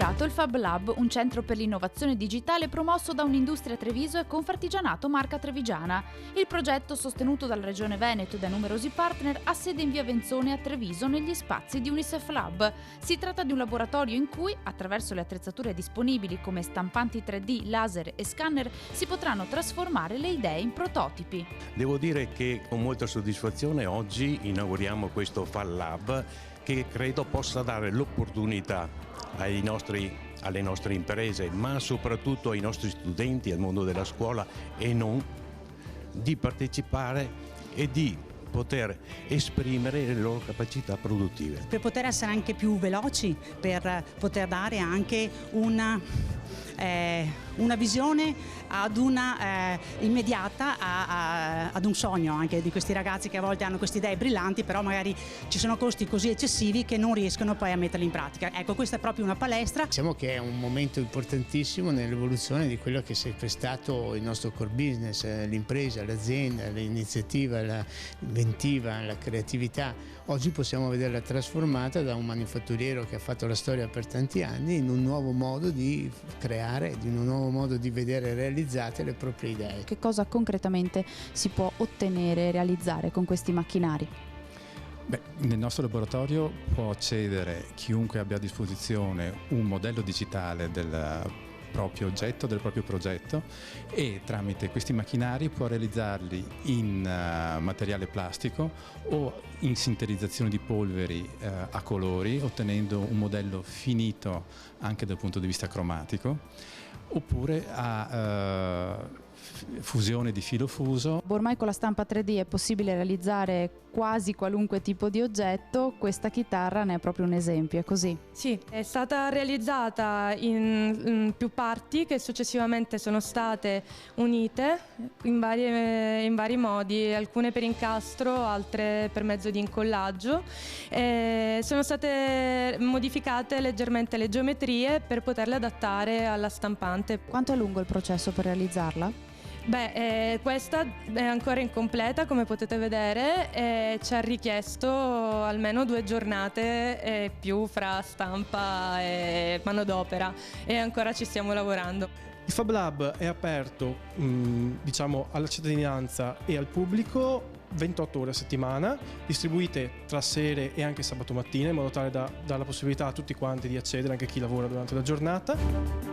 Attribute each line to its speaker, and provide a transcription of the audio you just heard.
Speaker 1: inaugurato il Fab Lab, un centro per l'innovazione digitale promosso da Un'Industria Treviso e Confartigianato Marca Trevigiana. Il progetto, sostenuto dalla Regione Veneto e da numerosi partner, ha sede in via Venzone a Treviso negli spazi di Unicef Lab. Si tratta di un laboratorio in cui, attraverso le attrezzature disponibili come stampanti 3D, laser e scanner, si potranno trasformare le idee in prototipi.
Speaker 2: Devo dire che con molta soddisfazione oggi inauguriamo questo Fab Lab che credo possa dare l'opportunità alle nostre imprese, ma soprattutto ai nostri studenti, al mondo della scuola e non, di partecipare e di poter esprimere le loro capacità produttive.
Speaker 3: Per poter essere anche più veloci, per poter dare anche una visione immediata ad un sogno anche di questi ragazzi che a volte hanno queste idee brillanti, però magari ci sono costi così eccessivi che non riescono poi a metterli in pratica. Ecco, questa è proprio una palestra.
Speaker 4: Diciamo che è un momento importantissimo nell'evoluzione di quello che è sempre stato il nostro core business, l'impresa, l'azienda, l'iniziativa, l'inventiva, la creatività. Oggi possiamo vederla trasformata da un manifatturiero che ha fatto la storia per tanti anni in un nuovo modo di creare, in un nuovo modo di vedere realizzate le proprie idee.
Speaker 1: Che cosa concretamente si può ottenere e realizzare con questi macchinari?
Speaker 5: Nel nostro laboratorio può accedere chiunque abbia a disposizione un modello digitale del proprio oggetto, del proprio progetto, e tramite questi macchinari può realizzarli in materiale plastico o in sinterizzazione di polveri a colori, ottenendo un modello finito anche dal punto di vista cromatico, oppure a fusione di filo fuso.
Speaker 1: Ormai con la stampa 3D è possibile realizzare quasi qualunque tipo di oggetto, questa chitarra ne è proprio un esempio, è così?
Speaker 6: Sì, è stata realizzata in più parti che successivamente sono state unite in vari modi, alcune per incastro, altre per mezzo di incollaggio. Sono state modificate leggermente le geometrie per poterle adattare alla stampante.
Speaker 1: Quanto è lungo il processo per realizzarla?
Speaker 6: Questa è ancora incompleta, come potete vedere, e ci ha richiesto almeno 2 giornate e più fra stampa e manodopera, e ancora ci stiamo lavorando.
Speaker 7: Il Fab Lab è aperto alla cittadinanza e al pubblico 28 ore a settimana, distribuite tra sere e anche sabato mattina, in modo tale da dare la possibilità a tutti quanti di accedere, anche a chi lavora durante la giornata.